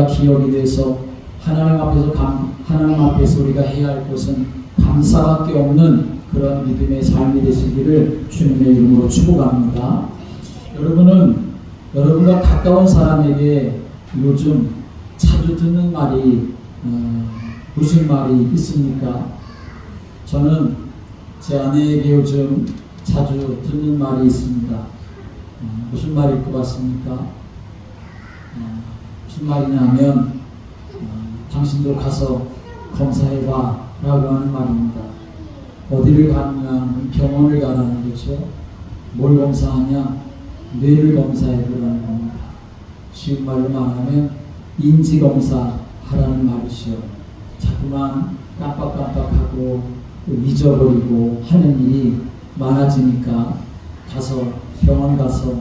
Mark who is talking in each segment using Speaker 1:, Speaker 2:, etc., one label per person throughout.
Speaker 1: 기억이 돼서 하나님 앞에서 우리가 해야 할 것은 감사밖에 없는 그런 믿음의 삶이 되시기를 주님의 이름으로 축복합니다. 여러분은 여러분과 가까운 사람에게 요즘 자주 듣는 말이 무슨 말이 있습니까? 저는 제 아내에게 요즘 자주 듣는 말이 있습니다. 무슨 말일 것 같습니까? 무슨 말이냐면 당신도 가서 검사해봐 라고 하는 말입니다. 어디를 가느냐? 병원을 가라는 거죠. 뭘 검사하냐? 뇌를 검사해보라는 겁니다. 쉬운 말로 말하면 인지검사 하라는 말이시요. 자꾸만 깜빡깜빡하고 잊어버리고 하는 일이 많아지니까 병원 가서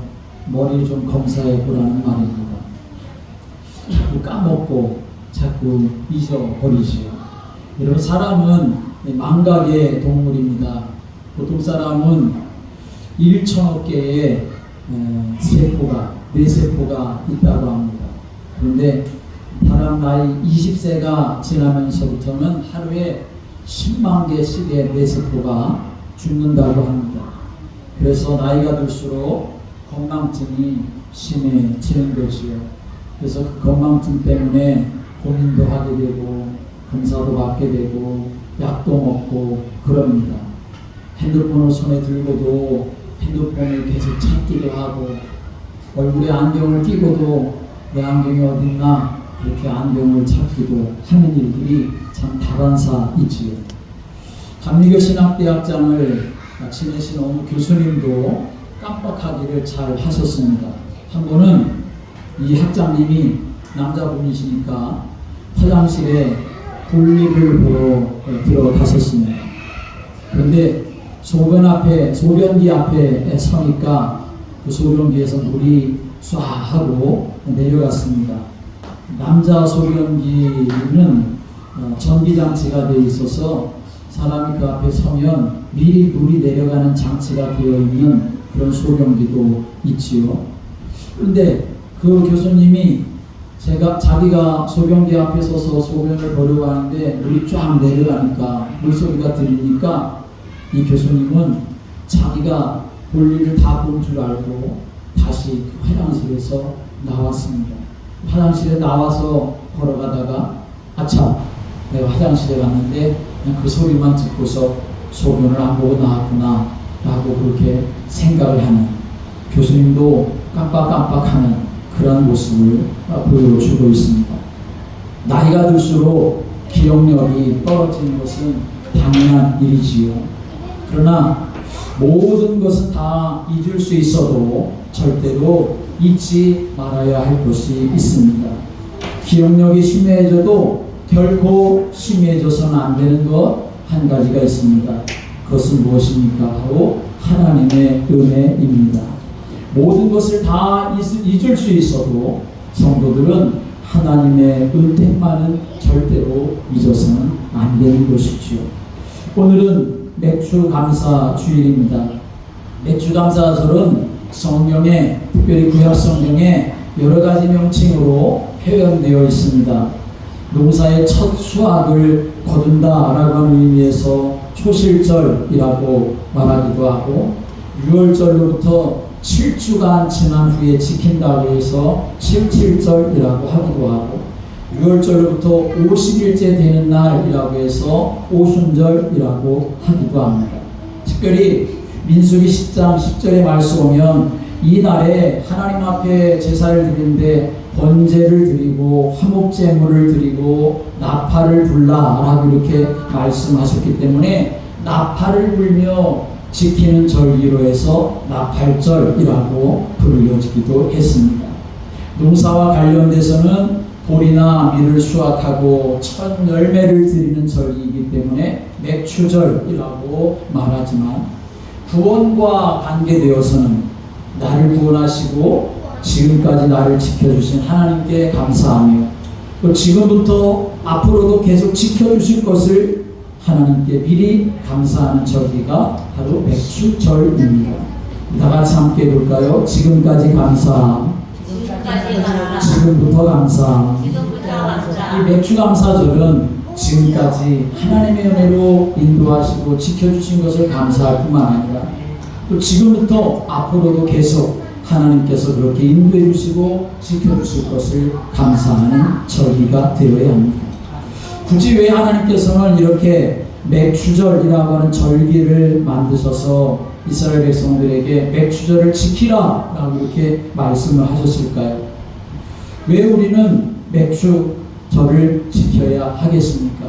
Speaker 1: 머리를 좀 검사해보라는 말입니다. 자꾸 까먹고 자꾸 잊어버리지요. 여러분, 사람은 망각의 동물입니다. 보통 사람은 1천억 개의 뇌세포가 있다고 합니다. 그런데 사람 나이 20세가 지나면서부터는 하루에 10만 개씩의 뇌세포가 죽는다고 합니다. 그래서 나이가 들수록 건망증이 심해지는 것이요. 그래서 그 건망증 때문에 고민도 하게 되고 검사도 받게 되고 약도 먹고 그럽니다. 핸드폰을 손에 들고도 핸드폰을 계속 찾기도 하고 얼굴에 안경을 끼고도 내 안경이 어딨나 그렇게 안경을 찾기도 하는 일들이 참 다반사이지요. 감리교신학대학장을 지내신 어느 교수님도 깜빡하기를 잘 하셨습니다. 한 번은 이 학장님이 남자분이시니까 화장실에 볼일을 보러 들어가셨습니다. 그런데 소변기 앞에 서니까 그 소변기에서 물이 쏴 하고 내려갔습니다. 남자 소변기는 전기장치가 되어 있어서 사람이 그 앞에 서면 미리 물이 내려가는 장치가 되어 있는 그런 소변기도 있지요. 그런데 그 교수님이 자기가 소변기 앞에 서서 소변을 보려고 하는데 물이 쫙 내려가니까 물소리가 들리니까 이 교수님은 자기가 볼 일을 다 본 줄 알고 다시 화장실에서 나왔습니다. 화장실에 나와서 걸어가다가 아참 내가 화장실에 갔는데 그냥 그 소리만 듣고서 소변을 안 보고 나왔구나 라고 그렇게 생각을 하는, 교수님도 깜빡깜빡하는 그런 모습을 보여주고 있습니다. 나이가 들수록 기억력이 떨어지는 것은 당연한 일이지요. 그러나 모든 것은 다 잊을 수 있어도 절대로 잊지 말아야 할 것이 있습니다. 기억력이 심해져도 결코 심해져서는 안 되는 것 한 가지가 있습니다. 그것은 무엇입니까? 바로 하나님의 은혜입니다. 모든 것을 다 잊을 수 있어도 성도들은 하나님의 은택만은 절대로 잊어서는 안 되는 것이지요. 오늘은 맥주감사 주일입니다. 맥주감사절은 성경에, 특별히 구약 성경에 여러 가지 명칭으로 표현되어 있습니다. 농사의 첫 수확을 거둔다라고 하는 의미에서 초실절이라고 말하기도 하고, 6월절로부터 7주간 지난 후에 지킨다고 해서 77절이라고 하기도 하고, 6월절로부터 50일째 되는 날이라고 해서 오순절이라고 하기도 합니다. 특별히 민수기 10장 10절의 말씀 보면 이 날에 하나님 앞에 제사를 드리는데 번제를 드리고 화목제물을 드리고 나팔을 불라라고 이렇게 말씀하셨기 때문에 나팔을 불며 지키는 절기로 해서 나팔절이라고 불려지기도 했습니다. 농사와 관련돼서는 보리나 밀을 수확하고 첫 열매를 드리는 절기이기 때문에 맥추절이라고 말하지만, 구원과 관계되어서는 나를 구원하시고 지금까지 나를 지켜주신 하나님께 감사하며, 또 지금부터 앞으로도 계속 지켜주실 것을 하나님께 미리 감사하는 절기가 바로 맥추절입니다. 다 같이 함께 볼까요? 지금까지 감사함
Speaker 2: 지금까지 가라.
Speaker 1: 지금부터 감사.
Speaker 2: 지금부터 감사.
Speaker 1: 이 맥주감사절은 지금까지 하나님의 은혜로 인도하시고 지켜주신 것을 감사할 뿐만 아니라 또 지금부터 앞으로도 계속 하나님께서 그렇게 인도해 주시고 지켜주실 것을 감사하는 절기가 되어야 합니다. 굳이 왜 하나님께서는 이렇게 맥추절이라고 하는 절기를 만드셔서 이스라엘 백성들에게 맥추절을 지키라 라고 이렇게 말씀을 하셨을까요? 왜 우리는 맥추절을 지켜야 하겠습니까?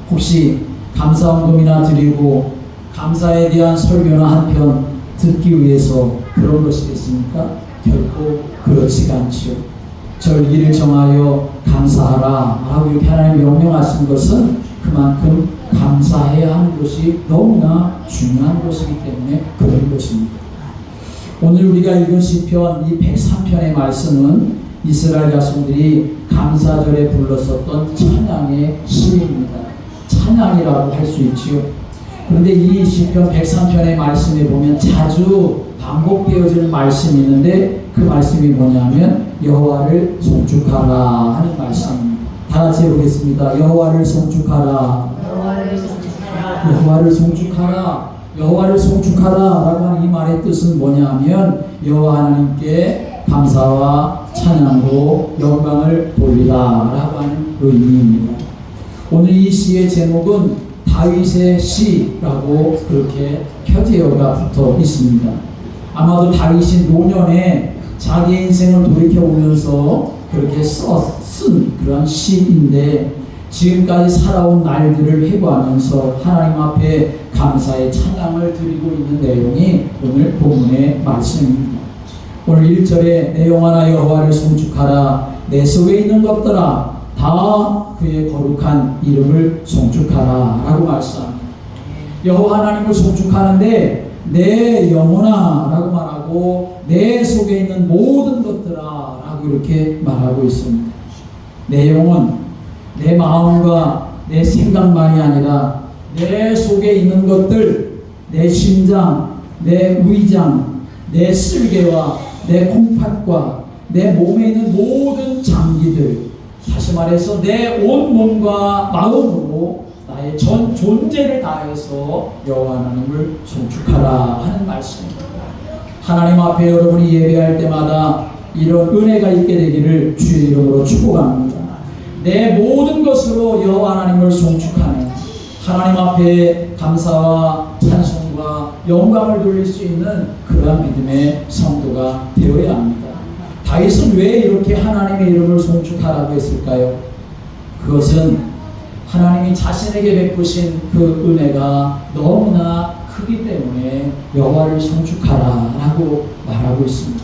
Speaker 1: 혹시 감사헌금이나 드리고 감사에 대한 설교나 한 편 듣기 위해서 그런 것이겠습니까? 결코 그렇지가 않죠. 절기를 정하여 감사하라 라고 이렇게 하나님 명령하신 것은 그만큼 감사해야 하는 것이 너무나 중요한 것이기 때문에 그런 것입니다. 오늘 우리가 읽은 시편 이 103편의 말씀은 이스라엘 자손들이 감사절에 불렀었던 찬양의 시입니다. 찬양이라고 할 수 있지요. 그런데 이 시편 103편의 말씀에 보면 자주 반복되어지는 말씀이 있는데 그 말씀이 뭐냐면 여호와를 송축하라 하는 말씀입니다. 다 같이 해보겠습니다. 여호와를 송축하라.
Speaker 2: 여호와를 송축하라.
Speaker 1: 여호와를 송축하라. 여호와를 송축하라 라고 하는 이 말의 뜻은 뭐냐면 여호와 하나님께 감사와 찬양으로 영광을 돌리라 라고 하는 의미입니다. 오늘 이 시의 제목은 다윗의 시라고 그렇게 표제어가 붙어 있습니다. 아마도 다윗이 노년에 자기 인생을 돌이켜보면서 그렇게 쓴 그런 시인데 지금까지 살아온 날들을 회고하면서 하나님 앞에 감사의 찬양을 드리고 있는 내용이 오늘 본문의 말씀입니다. 오늘 1절에 내 영혼아 여호와를 송축하라. 내 속에 있는 것들아 다 그의 거룩한 이름을 송축하라 라고 말씀합니다. 여호와 하나님을 송축하는데 내 영혼아 라고 말하고 내 속에 있는 모든 것들아 라고 이렇게 말하고 있습니다. 내 영혼, 내 마음과 내 생각만이 아니라 내 속에 있는 것들, 내 심장, 내 위장, 내 쓸개와 내 콩팥과 내 몸에 있는 모든 장기들, 다시 말해서 내 온 몸과 마음으로 나의 전 존재를 다해서 여호와 하나님을 송축하라 하는 말씀입니다. 하나님 앞에 여러분이 예배할 때마다 이런 은혜가 있게 되기를 주의 이름으로 축복합니다. 내 모든 것으로 여호와 하나님을 송축하는 하나님 앞에 감사와 찬송과 영광을 돌릴 수 있는 그러한 믿음의 성도가 되어야 합니다. 다윗은 왜 이렇게 하나님의 이름을 송축하라고 했을까요? 그것은 하나님이 자신에게 베푸신 그 은혜가 너무나 크기 때문에 여호와를 송축하라라고 말하고 있습니다.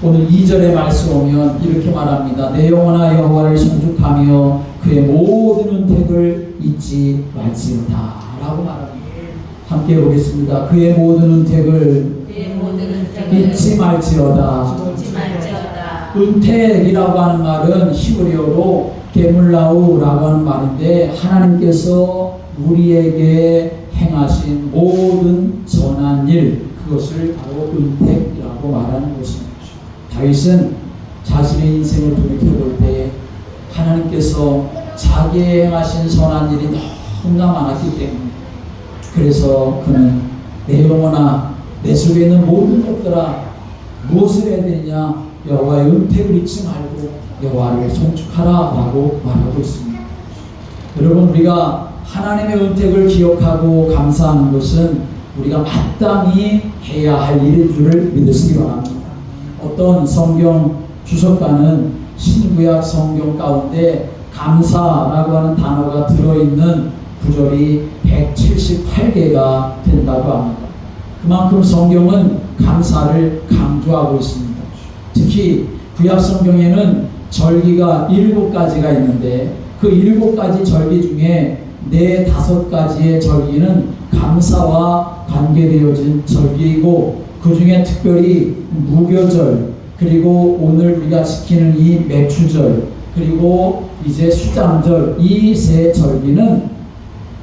Speaker 1: 오늘 2절의 말씀 오면 이렇게 말합니다. 내 영혼아 여호와를 송축하며 그의 모든 은택을 잊지 말지어다 라고 말합니다. 함께 보겠습니다. 그의 모든 은택을 잊지 말지어다. 은택이라고 하는 말은 히브리어로 게물라우라고 하는 말인데 하나님께서 우리에게 행하신 모든 선한 일, 그것을 바로 은택이라고 말하는 것입니다. 다윗은 자신의 인생을 돌이켜볼 때 하나님께서 자기의 행하신 선한 일이 너무나 많았기 때문에 그래서 그는 내 영혼아 내 속에 있는 모든 것들아 무엇을 해야 되냐 여호와의 은택을 잊지 말고 여호와를 송축하라 라고 말하고 있습니다. 여러분 우리가 하나님의 은택을 기억하고 감사하는 것은 우리가 마땅히 해야 할 일인 줄을 믿으시기 바랍니다. 어떤 성경 주석가는 신구약 성경 가운데 감사라고 하는 단어가 들어있는 구절이 178개가 된다고 합니다. 그만큼 성경은 감사를 강조하고 있습니다. 특히 구약 성경에는 절기가 7가지가 있는데 그 7가지 절기 중에 4-5가지의 절기는 감사와 관계되어진 절기이고 그 중에 특별히 무교절 그리고 오늘 우리가 지키는 이 맥추절 그리고 이제 수장절 이 3절기는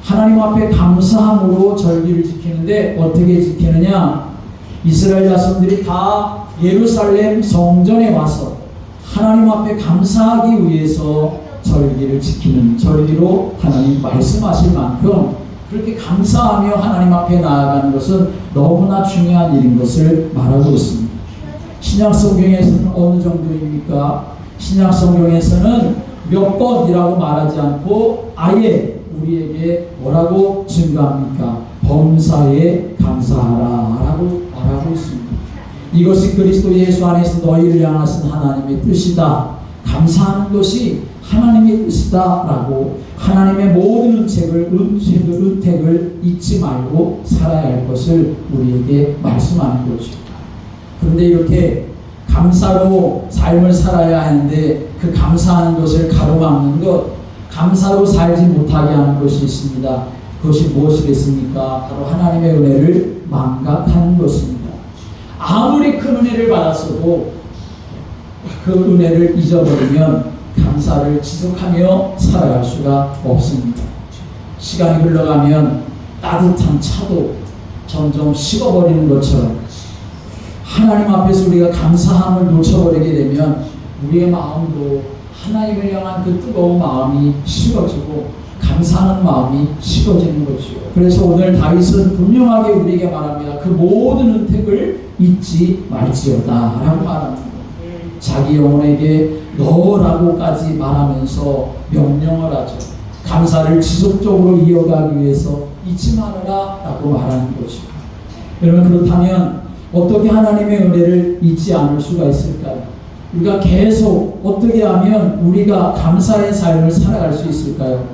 Speaker 1: 하나님 앞에 감사함으로 절기를 지키는데 어떻게 지키느냐 이스라엘 자손들이 다 예루살렘 성전에 와서 하나님 앞에 감사하기 위해서 절기를 지키는 절기로 하나님 말씀하실 만큼 그렇게 감사하며 하나님 앞에 나아가는 것은 너무나 중요한 일인 것을 말하고 있습니다. 신약 성경에서는 어느 정도입니까? 신약 성경에서는 몇 번이라고 말하지 않고 아예 우리에게 뭐라고 증가합니까? 범사에 감사하라 라고 말하고 있습니다. 이것이 그리스도 예수 안에서 너희를 향하신 하나님의 뜻이다. 감사하는 것이 하나님의 뜻이다 라고 하나님의 모든 은택을 잊지 말고 살아야 할 것을 우리에게 말씀하는 거죠. 그런데 이렇게 감사로 삶을 살아야 하는데 그 감사하는 것을 가로막는 것, 감사로 살지 못하게 하는 것이 있습니다. 그것이 무엇이겠습니까? 바로 하나님의 은혜를 망각하는 것입니다. 아무리 큰 은혜를 받았어도 그 은혜를 잊어버리면 감사를 지속하며 살아갈 수가 없습니다. 시간이 흘러가면 따뜻한 차도 점점 식어버리는 것처럼 하나님 앞에서 우리가 감사함을 놓쳐버리게 되면 우리의 마음도 하나님을 향한 그 뜨거운 마음이 식어지고 감사하는 마음이 식어지는 것이요. 그래서 오늘 다윗은 분명하게 우리에게 말합니다. 그 모든 은택을 잊지 말지어다 라고 말합니다. 자기 영혼에게 너라고까지 말하면서 명령을 하죠. 감사를 지속적으로 이어가기 위해서 잊지 말아라 라고 말하는 것이죠. 여러분, 그렇다면 어떻게 하나님의 은혜를 잊지 않을 수가 있을까요? 우리가 계속 어떻게 하면 우리가 감사의 삶을 살아갈 수 있을까요?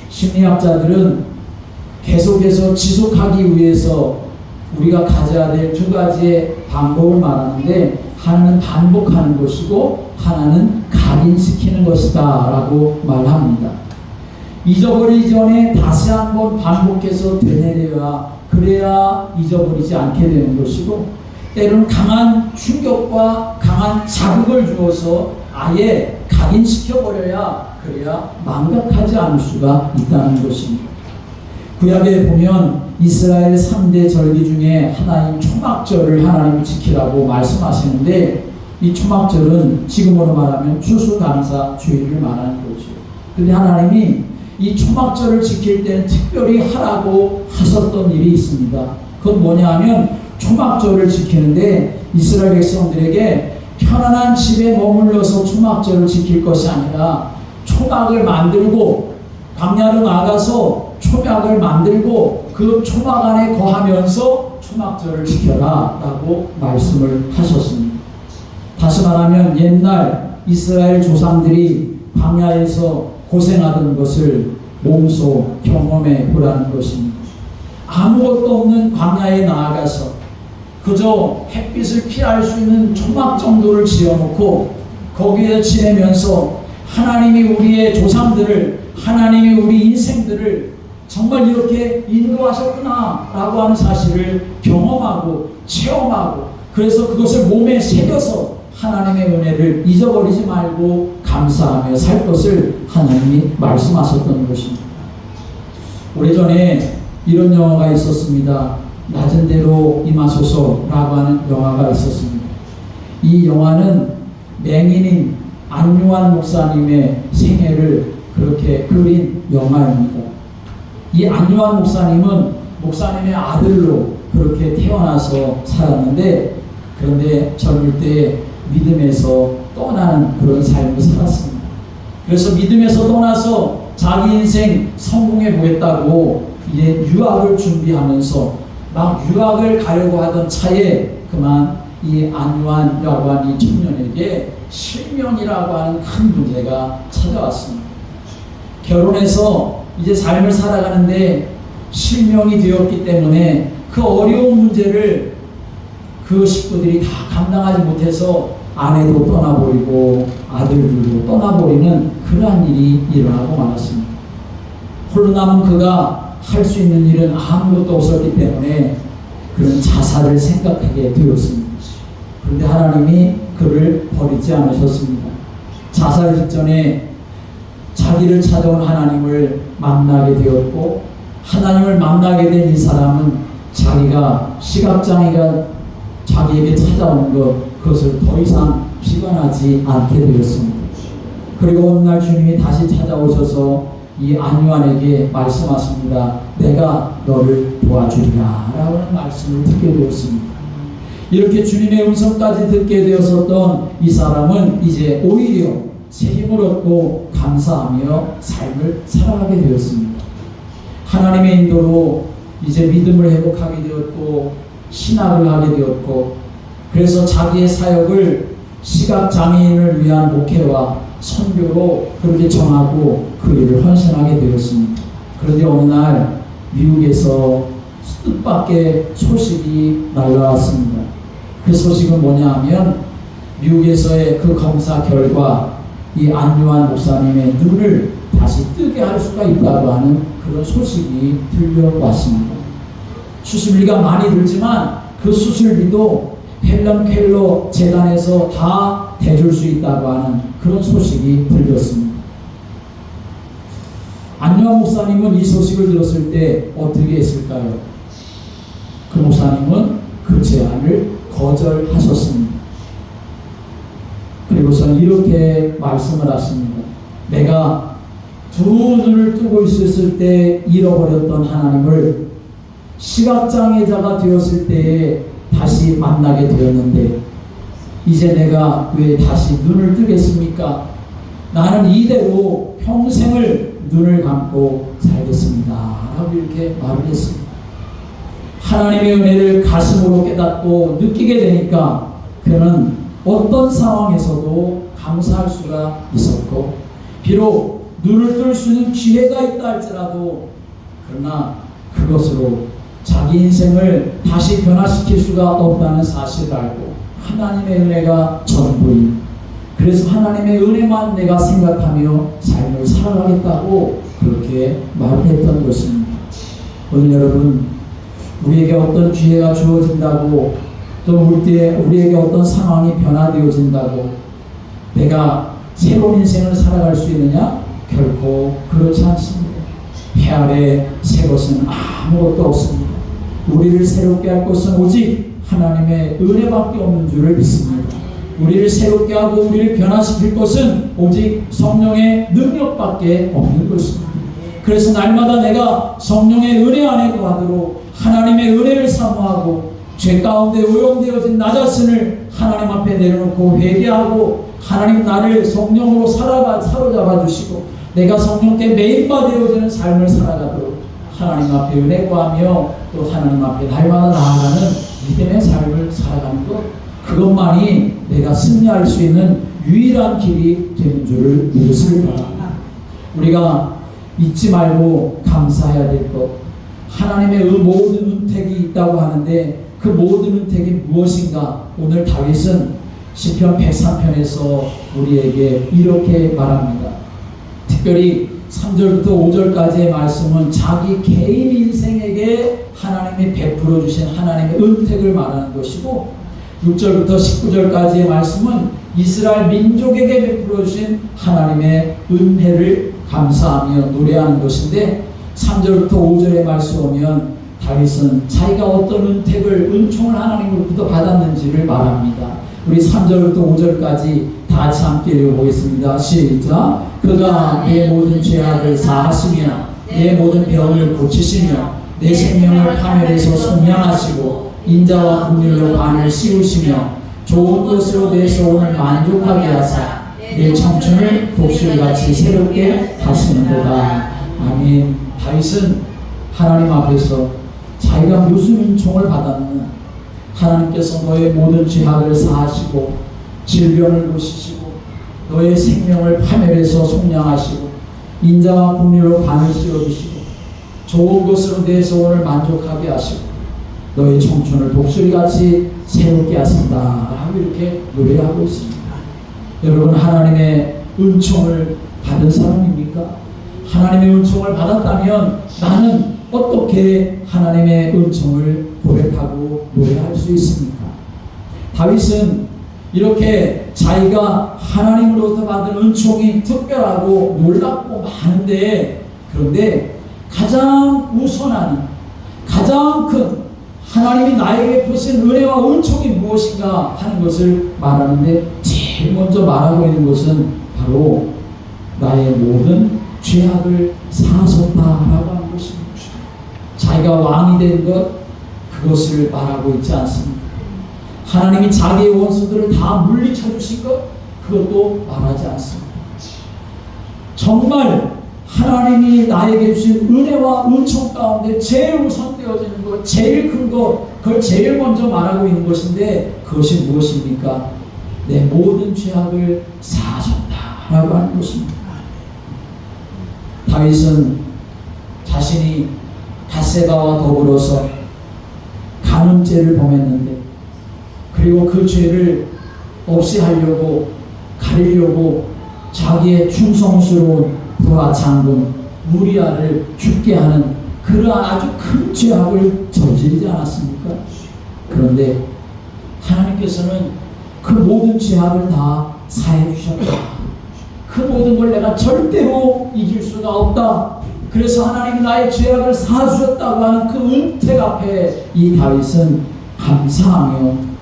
Speaker 1: 심리학자들은 계속해서 지속하기 위해서 우리가 가져야 될 두 가지의 방법을 말하는데, 하나는 반복하는 것이고 하나는 각인시키는 것이다 라고 말합니다. 잊어버리기 전에 다시 한번 반복해서 되뇌려야, 그래야 잊어버리지 않게 되는 것이고, 때로는 강한 충격과 강한 자극을 주어서 아예 각인시켜버려야, 그래야 망각하지 않을 수가 있다는 것입니다. 구약에 보면 이스라엘 3대 절기 중에 하나인 초막절을 하나님이 지키라고 말씀하시는데, 이 초막절은 지금으로 말하면 추수감사주의를 말하는 거죠. 그런데 하나님이 이 초막절을 지킬 때는 특별히 하라고 하셨던 일이 있습니다. 그건 뭐냐 하면 초막절을 지키는데 이스라엘 백성들에게 편안한 집에 머물러서 초막절을 지킬 것이 아니라 초막을 만들고 광야로 나가서 초막을 만들고 그 초막 안에 거하면서 초막절을 지켜라 라고 말씀을 하셨습니다. 다시 말하면 옛날 이스라엘 조상들이 광야에서 고생하던 것을 몸소 경험해 보라는 것입니다. 아무것도 없는 광야에 나아가서 그저 햇빛을 피할 수 있는 초막 정도를 지어놓고 거기에 지내면서 하나님이 우리의 조상들을, 하나님이 우리 인생들을 정말 이렇게 인도하셨구나 라고 하는 사실을 경험하고 체험하고, 그래서 그것을 몸에 새겨서 하나님의 은혜를 잊어버리지 말고 감사하며 살 것을 하나님이 말씀하셨던 것입니다. 오래전에 이런 영화가 있었습니다. 낮은 대로 임하소서라고 하는 영화가 있었습니다. 이 영화는 맹인인 안유한 목사님의 생애를 그렇게 그린 영화입니다. 이 안유한 목사님은 목사님의 아들로 그렇게 태어나서 살았는데, 그런데 젊을 때 믿음에서 떠나는 그런 삶을 살았습니다. 그래서 믿음에서 떠나서 자기 인생 성공해 보겠다고 이제 유학을 준비하면서 막 유학을 가려고 하던 차에 그만 이 안유한이라고 하는 이 청년에게 실명이라고 하는 큰 문제가 찾아왔습니다. 결혼해서 이제 삶을 살아가는데 실명이 되었기 때문에 그 어려운 문제를 그 식구들이 다 감당하지 못해서 아내도 떠나버리고 아들들도 떠나버리는 그러한 일이 일어나고 말았습니다. 홀로 남은 그가 할 수 있는 일은 아무것도 없었기 때문에 그런 자살을 생각하게 되었습니다. 그런데 하나님이 그를 버리지 않으셨습니다. 자살 직전에 자기를 찾아온 하나님을 만나게 되었고, 하나님을 만나게 된 이 사람은 자기가 시각장애가 자기에게 찾아온 것, 그것을 더 이상 비관하지 않게 되었습니다. 그리고 어느 날 주님이 다시 찾아오셔서 이 안요한에게 말씀하십니다. 내가 너를 도와주리라 라는 말씀을 듣게 되었습니다. 이렇게 주님의 음성까지 듣게 되었었던 이 사람은 이제 오히려 새 힘을 얻고 감사하며 삶을 살아가게 되었습니다. 하나님의 인도로 이제 믿음을 회복하게 되었고 신학을 하게 되었고, 그래서 자기의 사역을 시각장애인을 위한 목회와 선교로 그렇게 정하고 그 일을 헌신하게 되었습니다. 그런데 어느 날 미국에서 뜻밖의 소식이 날라왔습니다. 그 소식은 뭐냐 하면 미국에서의 그 검사 결과 이 안요한 목사님의 눈을 다시 뜨게 할 수가 있다고 하는 그런 소식이 들려왔습니다. 수술비가 많이 들지만 그 수술비도 헬런 켈러 재단에서 다 대줄 수 있다고 하는 그런 소식이 들렸습니다. 안요한 목사님은 이 소식을 들었을 때 어떻게 했을까요? 그 목사님은 그 제안을 거절하셨습니다. 그리고선 이렇게 말씀을 하십니다. 내가 두 눈을 뜨고 있었을 때 잃어버렸던 하나님을 시각장애자가 되었을 때에 다시 만나게 되었는데 이제 내가 왜 다시 눈을 뜨겠습니까? 나는 이대로 평생을 눈을 감고 살겠습니다 라고 이렇게 말을 했습니다. 하나님의 은혜를 가슴으로 깨닫고 느끼게 되니까 그는 어떤 상황에서도 감사할 수가 있었고, 비록 눈을 뜰 수 있는 기회가 있다 할지라도 그러나 그것으로 자기 인생을 다시 변화시킬 수가 없다는 사실을 알고 하나님의 은혜가 전부인, 그래서 하나님의 은혜만 내가 생각하며 삶을 살아가겠다고 그렇게 말을 했던 것입니다. 오늘 여러분, 우리에게 어떤 기회가 주어진다고 또 우리에게 어떤 상황이 변화되어진다고 내가 새로운 인생을 살아갈 수 있느냐? 결코 그렇지 않습니다. 해 아래 새 것은 아무것도 없습니다. 우리를 새롭게 할 것은 오직 하나님의 은혜밖에 없는 줄을 믿습니다. 우리를 새롭게 하고 우리를 변화시킬 것은 오직 성령의 능력밖에 없는 것입니다. 그래서 날마다 내가 성령의 은혜 안에 거하도록 하나님의 은혜를 사모하고 죄 가운데 오염되어진 나 자신을 하나님 앞에 내려놓고 회개하고 하나님 나를 성령으로 사로잡아 주시고 내가 성령께 매일마 되어지는 삶을 살아가도록 하나님 앞에 은혜 구하며 또 하나님 앞에 날마다 나아가는 믿음의 삶을 살아가는 것, 그것만이 내가 승리할 수 있는 유일한 길이 되는 줄을 믿으시길 바랍니다. 우리가 잊지 말고 감사해야 될 것, 하나님의 모든 은택이 있다고 하는데 그 모든 은택이 무엇인가? 오늘 다윗은 시편 103편에서 우리에게 이렇게 말합니다. 특별히 3절부터 5절까지의 말씀은 자기 개인 인생에게 하나님이 베풀어 주신 하나님의 은택을 말하는 것이고, 6절부터 19절까지의 말씀은 이스라엘 민족에게 베풀어 주신 하나님의 은혜를 감사하며 노래하는 것인데, 3절부터 5절의 말씀 오면 다윗은 자기가 어떤 은총을 하나님으로부터 받았는지를 말합니다. 우리 3절부터 5절까지 다 같이 함께 읽어보겠습니다. 시작. 그가 내 모든 죄악을 사하시며 내 모든 병을 고치시며 내 생명을 파멸해서 속량하시고 인자와 긍휼로 관을 씌우시며 좋은 것으로 내 소원을 만족하게 하사 내 청춘을 독수리같이 새롭게 하시는도다. 아멘. 다윗은 하나님 앞에서 자기가 무슨 은총을 받았느냐, 하나님께서 너의 모든 죄악을 사하시고 질병을 고치시고 너의 생명을 파멸해서 속량하시고 인자와 긍휼로 관을 씌워주시고 좋은 것으로 내 소원을 만족하게 하시고 너의 청춘을 독수리같이 새롭게 하신다 하고 이렇게 노래하고 있습니다. 여러분, 하나님의 은총을 받은 사람입니까? 하나님의 은총을 받았다면 나는 어떻게 하나님의 은총을 고백하고 노래할 수 있습니까? 다윗은 이렇게 자기가 하나님으로부터 받은 은총이 특별하고 놀랍고 많은데, 그런데 가장 우선하는 가장 큰 하나님이 나에게 베푸신 은혜와 은총이 무엇인가 하는 것을 말하는데 제일 먼저 말하고 있는 것은 바로 나의 모든 죄악을 사하셨다라고 하는 것입니다. 자기가 왕이 된 것, 그것을 말하고 있지 않습니다. 하나님이 자기의 원수들을 다 물리쳐 주신 것, 그것도 말하지 않습니다. 정말 하나님이 나에게 주신 은혜와 은총 가운데 제일 우선되어지는 것, 제일 큰 것, 그걸 제일 먼저 말하고 있는 것인데 그것이 무엇입니까? 내 모든 죄악을 사하셨다라고 하는 것입니다. 다윗은 자신이 밧세바와 더불어서 간음죄를 범했는데, 그리고 그 죄를 없이 하려고 가리려고 자기의 충성스러운 부하 장군 무리아를 죽게 하는 그러한 아주 큰 죄악을 저지르지 않았습니까? 그런데 하나님께서는 그 모든 죄악을 다 사해 주셨다. 그 모든 걸 내가 절대로 이길 수가 없다. 그래서 하나님이 나의 죄악을 사하셨다고 하는 그 은택 앞에 이 다윗은 감사하며,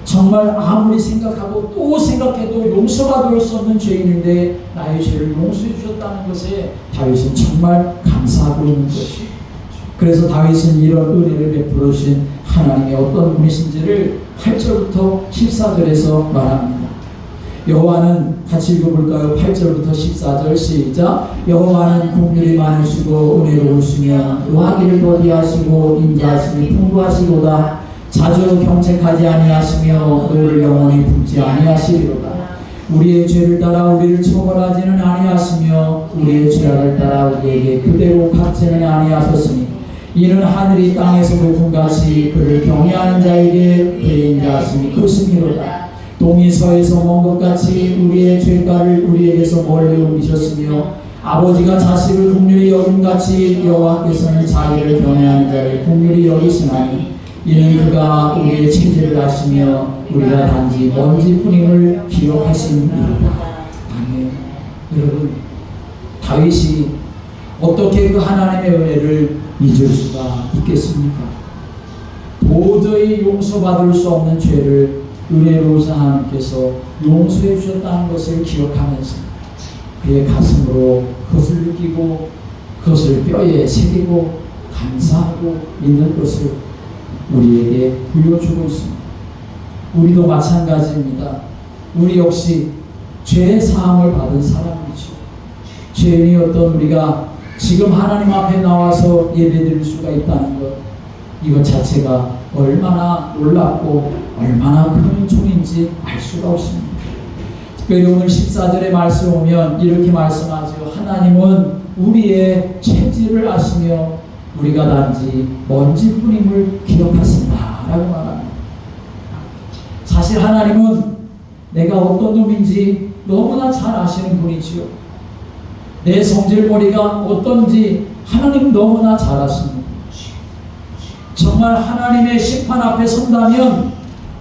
Speaker 1: 정말 아무리 생각하고 또 생각해도 용서받을 수 없는 죄인인데 나의 죄를 용서해 주셨다는 것에 다윗은 정말 감사하고 있는 것이에요. 그래서 다윗은 이런 은혜를 베풀어 주신 하나님의 어떤 분이신지를 8절부터 14절에서 말합니다. 여호와는 같이 읽어볼까요? 8절부터 14절 시작. 여호와는 긍휼이 많으시고 은혜로우시며 노하기를 더디하시고 인자하심이 풍부하시도다. 자주 경책하지 아니하시며 너를 영원히 품지 아니하시리로다. 우리의 죄를 따라 우리를 처벌하지는 아니하시며 우리의 죄악을 따라 우리에게 그대로 갚지는 아니하셨으니 이는 하늘이 땅에서 높음같이 그를 경외하는 자에게 그의 인자하심이 크심이로다. 동이 서에서 먼 것 같이 우리의 죄가를 우리에게서 멀리 옮기셨으며 아버지가 자식을 긍휼히 여김같이 여호와께서는 자기를 경외하는 자를 긍휼히 여기시나니 이는 그가 우리의 체질을 아시며 우리가 단지 먼지뿐임을 기억하심이로다. 아멘. 여러분, 다윗이 어떻게 그 하나님의 은혜를 잊을 수가 있겠습니까? 도저히 용서받을 수 없는 죄를 은혜로우신 하나님께서 용서해 주셨다는 것을 기억하면서 그의 가슴으로 그것을 느끼고 그것을 뼈에 새기고 감사하고 있는 것을 우리에게 보여주고 있습니다. 우리도 마찬가지입니다. 우리 역시 죄의 사함을 받은 사람이죠. 죄인이었던 우리가 지금 하나님 앞에 나와서 예배드릴 수가 있다는 것, 이것 자체가 얼마나 놀랍고 얼마나 큰 은총인지 알 수가 없습니다. 특별히 오늘 14절의 말씀 보면 이렇게 말씀하죠. 하나님은 우리의 체질을 아시며 우리가 단지 먼지뿐임을 기억하신다 라고 말합니다. 사실 하나님은 내가 어떤 놈인지 너무나 잘 아시는 분이지요. 내 성질머리가 어떤지 하나님은 너무나 잘 아십니다. 정말 하나님의 심판 앞에 선다면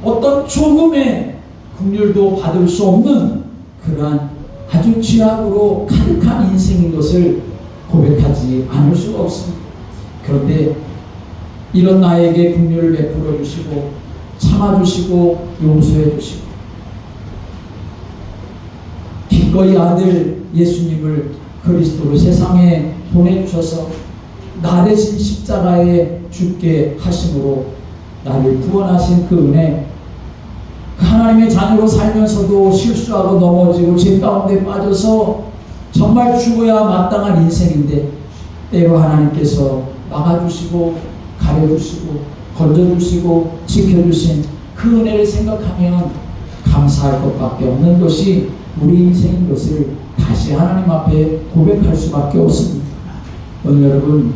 Speaker 1: 어떤 조금의 긍휼도 받을 수 없는 그러한 아주 죄악으로 가득한 인생인 것을 고백하지 않을 수가 없습니다. 그런데 이런 나에게 긍휼을 베풀어 주시고 참아주시고 용서해 주시고 기꺼이 아들 예수님을 그리스도로 세상에 보내주셔서 나 대신 십자가에 죽게 하심으로 나를 구원하신 그 은혜, 그 하나님의 자녀로 살면서도 실수하고 넘어지고 죄 가운데 빠져서 정말 죽어야 마땅한 인생인데 때로 하나님께서 막아주시고 가려주시고 건져주시고 지켜주신 그 은혜를 생각하면 감사할 것밖에 없는 것이 우리 인생인 것을 다시 하나님 앞에 고백할 수밖에 없습니다. 오늘 여러분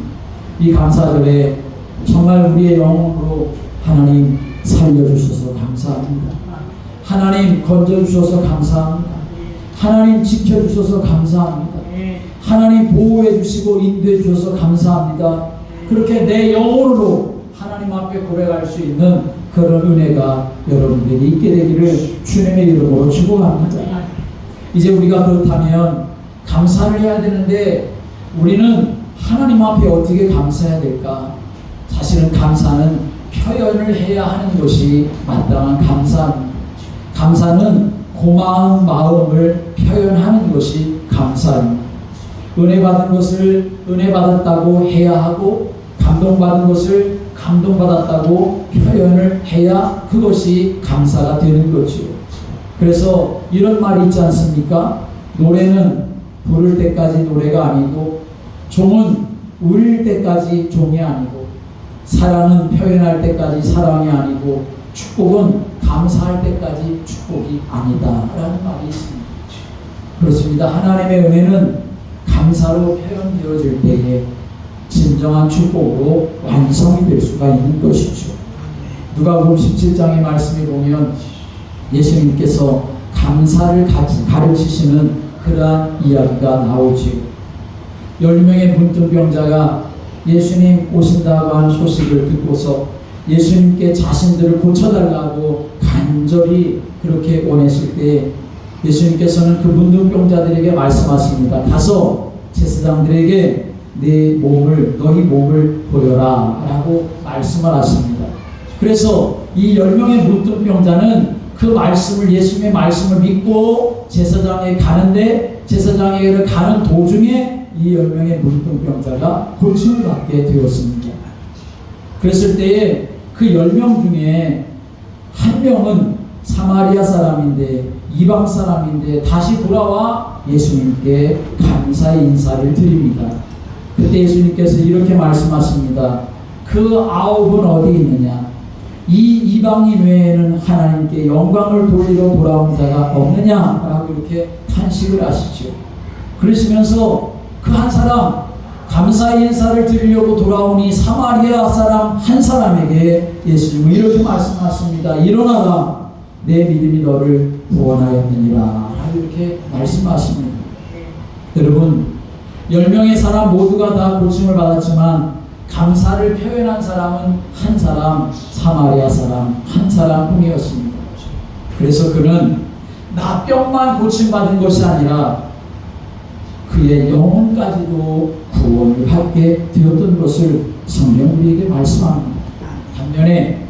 Speaker 1: 이 감사절에 정말 우리의 영혼으로 하나님 살려주셔서 감사합니다. 하나님 건져주셔서 감사합니다. 하나님 지켜주셔서 감사합니다. 하나님 보호해 주시고 인도해 주셔서 감사합니다. 그렇게 내 영혼으로 하나님 앞에 고백할 수 있는 그런 은혜가 여러분들에게 있게 되기를 주님의 이름으로 축원합니다. 이제 우리가 그렇다면 감사를 해야 되는데 우리는 하나님 앞에 어떻게 감사해야 될까? 사실은 감사는 표현을 해야 하는 것이 마땅한 감사입니다. 감사는 고마운 마음을 표현하는 것이 감사입니다. 은혜 받은 것을 은혜 받았다고 해야 하고, 감동받은 것을 감동받았다고 표현을 해야 그것이 감사가 되는 거죠. 그래서 이런 말이 있지 않습니까? 노래는 부를 때까지 노래가 아니고, 종은 울릴 때까지 종이 아니고, 사랑은 표현할 때까지 사랑이 아니고, 축복은 감사할 때까지 축복이 아니다 라는 말이 있습니다. 그렇습니다. 하나님의 은혜는 감사로 표현되어질 때에 진정한 축복으로 완성이 될 수가 있는 것이죠. 누가복음 17장의 말씀에 보면 예수님께서 감사를 가르치시는 그러한 이야기가 나오지요. 12명의 문둥병자가 예수님 오신다고 하는 소식을 듣고서 예수님께 자신들을 고쳐달라고 간절히 그렇게 원했을 때 예수님께서는 그 문둥병자들에게 말씀하십니다. 가서 제사장들에게 너희 몸을 보여라 라고 말씀을 하십니다. 그래서 이 10명의 문둥병자는 그 말씀을, 예수님의 말씀을 믿고 제사장에 가는데, 제사장에게 가는 도중에 이 10명의 문둥병자가 고침을 받게 되었습니다. 그랬을 때에 그 10명 중에 한 명은 사마리아 사람인데, 이방 사람인데 다시 돌아와 예수님께 감사의 인사를 드립니다. 그때 예수님께서 이렇게 말씀하십니다. 그 9은 어디 있느냐? 이 이방인 외에는 하나님께 영광을 돌리러 돌아온 자가 없느냐? 라고 이렇게 탄식을 하시죠. 그러시면서 그 한 사람, 감사의 인사를 드리려고 돌아온 이 사마리아 사람 한 사람에게 예수님은 이렇게 말씀하십니다. 일어나라, 내 믿음이 너를 구원하였느니라 라고 이렇게 말씀하십니다. 여러분, 10명의 사람 모두가 다 고침을 받았지만 감사를 표현한 사람은 한 사람, 사마리아 사람 한 사람뿐이었습니다. 그래서 그는 나 뼈만 고침받은 것이 아니라 그의 영혼까지도 구원을 받게 되었던 것을 성경 우리에게 말씀합니다. 반면에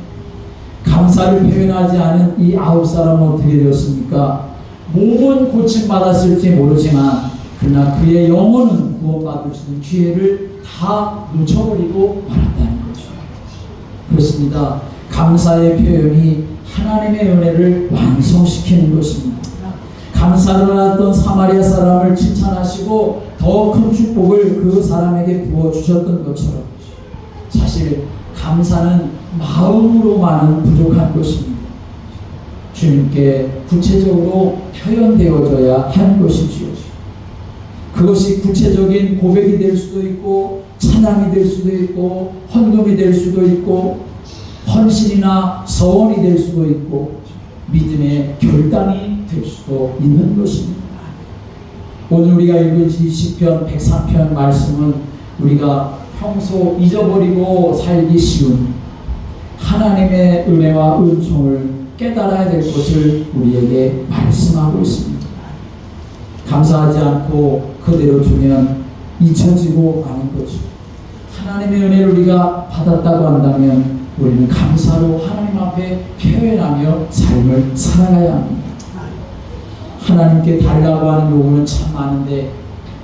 Speaker 1: 감사를 표현하지 않은 이 9사람은 어떻게 되었습니까? 몸은 고침받았을지 모르지만 그러나 그의 영혼은 구원받을 수 있는 기회를 다 놓쳐버리고 말았다는 거죠. 그렇습니다. 감사의 표현이 하나님의 은혜를 완성시키는 것입니다. 감사를 받았던 사마리아 사람을 칭찬하시고 더 큰 축복을 그 사람에게 부어주셨던 것처럼, 사실 감사는 마음으로만은 부족한 것입니다. 주님께 구체적으로 표현되어져야 하는 것이지요. 그것이 구체적인 고백이 될 수도 있고, 찬양이 될 수도 있고, 헌금이 될 수도 있고, 헌신이나 서원이 될 수도 있고, 믿음의 결단이 될 수도 있는 것입니다. 오늘 우리가 읽은 시편 103편 말씀은 우리가 평소 잊어버리고 살기 쉬운 하나님의 은혜와 은총을 깨달아야 될 것을 우리에게 말씀하고 있습니다. 감사하지 않고 그대로 두면 잊혀지고 마는 거죠. 하나님의 은혜를 우리가 받았다고 한다면 우리는 감사로 하나님 앞에 표현하며 삶을 살아가야 합니다. 하나님께 달라고 하는 요구는 참 많은데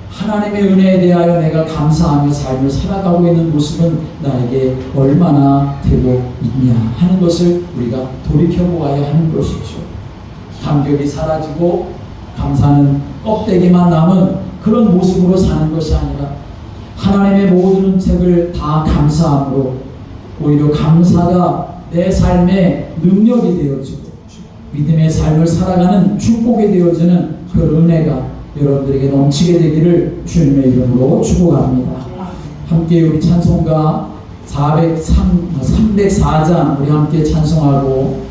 Speaker 1: 하나님의 은혜에 대하여 내가 감사하며 삶을 살아가고 있는 모습은 나에게 얼마나 되고 있냐 하는 것을 우리가 돌이켜보아야 하는 것이죠. 감격이 사라지고 감사는 껍데기만 남은 그런 모습으로 사는 것이 아니라 하나님의 모든 은책을 다 감사함으로 오히려 감사가 내 삶의 능력이 되어지고 믿음의 삶을 살아가는 축복이 되어지는 그 은혜가 여러분들에게 넘치게 되기를 주님의 이름으로 축복합니다. 함께 우리 찬송가 304장 우리 함께 찬송하고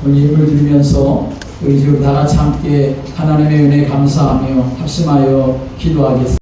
Speaker 1: 우리 예물 드리면서 우리 지금 다 같이 함께 하나님의 은혜 감사하며 합심하여 기도하겠습니다.